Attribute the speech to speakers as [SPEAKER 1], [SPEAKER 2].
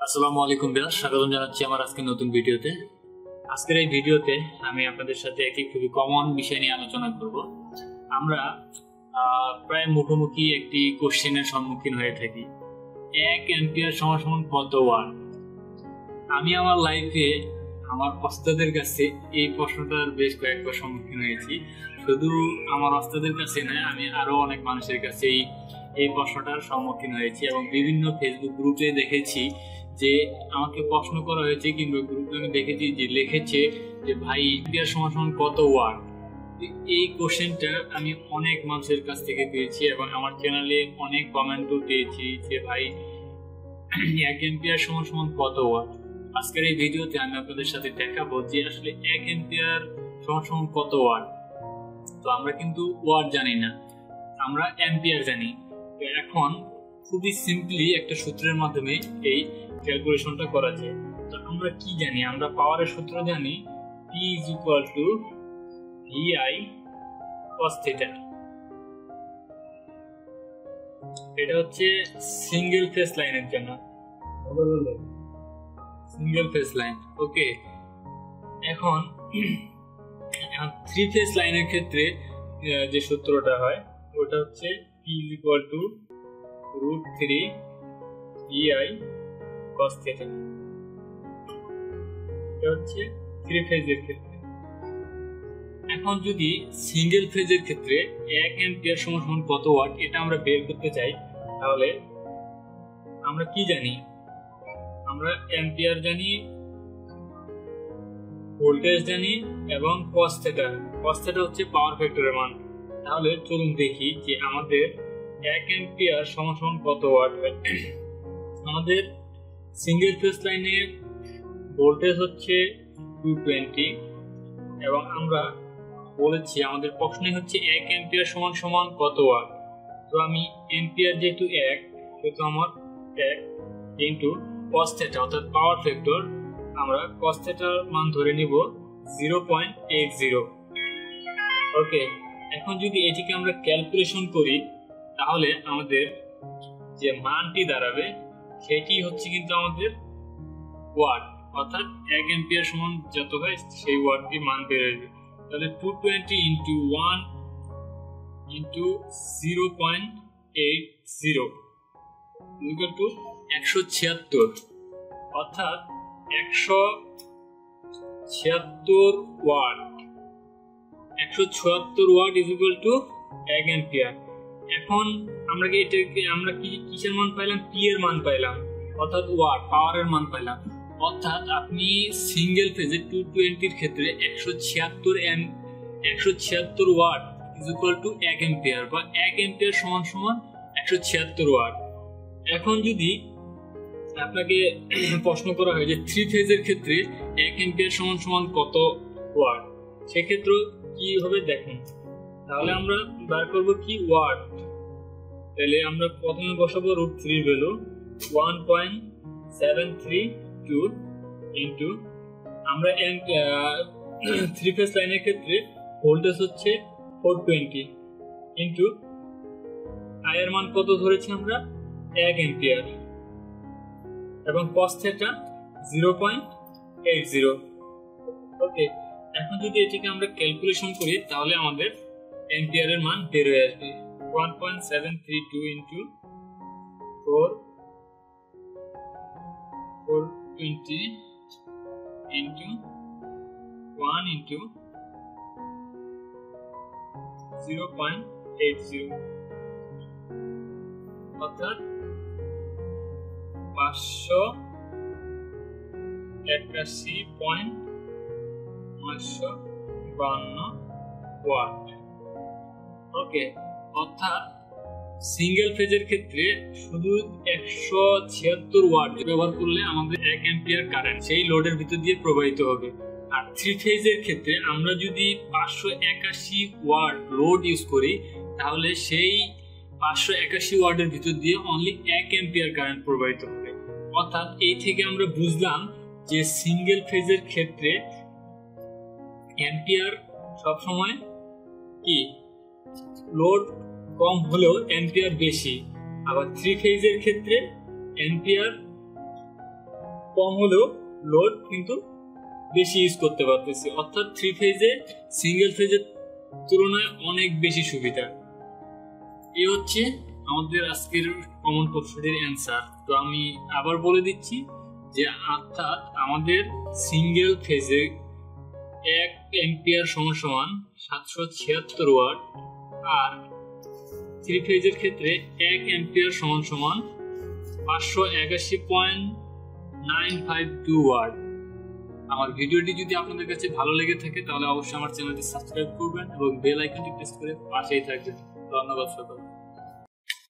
[SPEAKER 1] আসসালামু আলাইকুম বিয়াস, স্বাগতম জানাচ্ছি আমার আজকের নতুন ভিডিওতে। আজকের এই ভিডিওতে আমি আপনাদের সাথে একটি খুবই কমন বিষয় নিয়ে আলোচনা করব। আমরা প্রায় মুখোমুখি একটি কোশ্চেনের সম্মুখীন হয়ে থাকি, 1 অ্যাম্পিয়ার সমান কত ওয়াট। আমি আমার লাইফে আমার ওস্তাদের কাছে এই প্রশ্নটার বেশ কয়েকবার সম্মুখীন হয়েছি। শুধু আমার ওস্তাদের কাছে নয়, আমি আরো অনেক মানুষের কাছে এই প্রশ্নটার সম্মুখীন হয়েছি এবং বিভিন্ন ফেসবুক গ্রুপে দেখেছি যে আমাকে প্রশ্ন করা হয়েছে, কিংবা গ্রুপে আমি দেখেছি যে লিখেছে যে ভাই অ্যাম্পিয়ার সমান কত ওয়াট। এই কোশ্চেনটা আমি অনেক মানুষের কাছ থেকে পেয়েছি এবং আমার চ্যানেলে অনেক কমেন্টও পেয়েছি যে ভাই 1 অ্যাম্পিয়ার সমান কত ওয়াট। আজকের এই ভিডিওতে আমি আপনাদের সাথে দেখাবো যে আসলে 1 অ্যাম্পিয়ার সমান কত ওয়াট। তো আমরা কিন্তু ওয়াট জানি না, আমরা অ্যাম্পিয়ার জানি। তো এখন খুবই সিম্পলি একটা সূত্রের মাধ্যমে এই ক্যালকুলেশনটা করা যায়। তো আমরা কি জানি? আমরা পাওয়ারের সূত্র জানি, P = VI cos θ। এটা হচ্ছে সিঙ্গেল ফেজ লাইনের জন্য, সিঙ্গেল ফেজ লাইন। ওকে, এখন 3 ফেজ লাইনের ক্ষেত্রে যে সূত্রটা হয় ওটা হচ্ছে P = √3 VI cos θ। এটা হচ্ছে 3 ফেজের ক্ষেত্রে। এখন যদি সিঙ্গেল ফেজের ক্ষেত্রে 1 অ্যাম্পিয়ার সমান কত ওয়াট এটা আমরা বের করতে চাই, তাহলে আমরা কি জানি? আমরা অ্যাম্পিয়ার জানি, ভোল্টেজ জানি এবং cos θ। cos θ হচ্ছে পাওয়ার ফ্যাক্টরের মান। তাহলে চলুন দেখি যে আমাদের 1 অ্যাম্পিয়ার সমান কত ওয়াট হয়। আমাদের সিঙ্গেল ফেজ লাইনে ভোল্টেজ হচ্ছে 220 এবং আমরা বলেছি আমাদের প্রশ্নে হচ্ছে 1 অ্যাম্পিয়ার সমান কত ওয়াট। তো আমি অ্যাম্পিয়ার যেহেতু 1, সেহেতু আমার 1 ইন্টু cos θ অর্থাৎ পাওয়ার ফ্যাক্টর, আমরা cos θ মান ধরে নিব 0.80। ওকে, এখন যদি এটিকে আমরা ক্যালকুলেশন করি তাহলে আমাদের যে মানটি দাঁড়াবে সেটি হচ্ছে কিন্তু আমাদের ওয়াট, অর্থাৎ 1 অ্যাম্পিয়ার সমান যত হয় সেই ওয়াটটি মান বেরোবে। তাহলে 220 ইন্টু 1 ইন্টু 0.80 ইকুয়াল টু 176, অর্থাৎ 176 watt. 176 watt is equal to 1 ampere. এখন আমরা কিসের মান পাইলাম? পি এর মান পাইলাম, অর্থাৎ ওয়াট, পাওয়ারের মান পাইলাম। অর্থাৎ আপনি সিঙ্গেল ফেজে 220 এর ক্ষেত্রে 176 watt is equal to 1 ampere, বা 1 অ্যাম্পিয়ার সমান 176 ওয়াট। এখন যদি আপনাকে প্রশ্ন করা হয় যে 3 ফেজের ক্ষেত্রে 1 অ্যাম্পিয়ার সমান কত ওয়াট, সেক্ষেত্রে কি হবে দেখুন। তাহলে আমরা বার করব কি ওয়াট। তাহলে আমরা প্রথমে বসাবো √3 ভ্যালু 1.732 ইন্টু, আমরা 3 ফেজ লাইনের ক্ষেত্রে ভোল্টেজ হচ্ছে 420 ইন্টু আই এর মান কত ধরেছি আমরা? 1 অ্যাম্পিয়ার এবং cos θ 0.80। ওকে, এখন যদি এটিকে আমরা ক্যালকুলেশন করি তাহলে আমাদের অ্যাম্পিয়ারের মান বের হয়ে আসবে 1.732 ইন্টু 420 ইন্টু 1 ইন্টু 0.80, অর্থাৎ 581.952 ওয়াট। ওকে, অর্থাৎ সিঙ্গেল ফেজের ক্ষেত্রে শুধু 176 ওয়াট ব্যবহার করলে আমাদের 1 অ্যাম্পিয়ার কারেন্ট সেই লোডের ভিতর দিয়ে প্রবাহিত হবে। আর 3 ফেজের ক্ষেত্রে আমরা যদি 581 ওয়াট লোড ইউজ করি তাহলে সেই 581 ওয়াটের ভিতর দিয়ে অনলি 1 অ্যাম্পিয়ার কারেন্ট প্রবাহিত হবে। অর্থাৎ এই থেকে আমরা বুঝলাম যে সিঙ্গেল ফেজের ক্ষেত্রে অ্যাম্পিয়ার সবসময় কি, লোড কম হলেও অ্যাম্পিয়ার বেশি। আবার 3 ফেজের ক্ষেত্রে অ্যাম্পিয়ার কম হলেও লোড কিন্তু বেশি ইউজ করতে পারতেছি, অর্থাৎ 3 ফেজে সিঙ্গেল ফেজের তুলনায় অনেক বেশি সুবিধা। এই হচ্ছে আমাদের আজকের কমন প্রশ্নটির অ্যান্সার। তো আমি আবার বলে দিচ্ছি যে অর্থাৎ আমাদের সিঙ্গেল ফেজে 1 অ্যাম্পিয়ার সমান 776 ওয়াট, আর 3 ফেজের ক্ষেত্রে 1 অ্যাম্পিয়ার সমান 581.952 ওয়াট। আমার ভিডিওটি যদি আপনাদের কাছে ভালো লেগে থাকে তাহলে অবশ্যই আমার চ্যানেলটি সাবস্ক্রাইব করবেন এবং বেল আইকনটি প্রেস করে পাশেই থাকবেন। ধন্যবাদ সকলকে।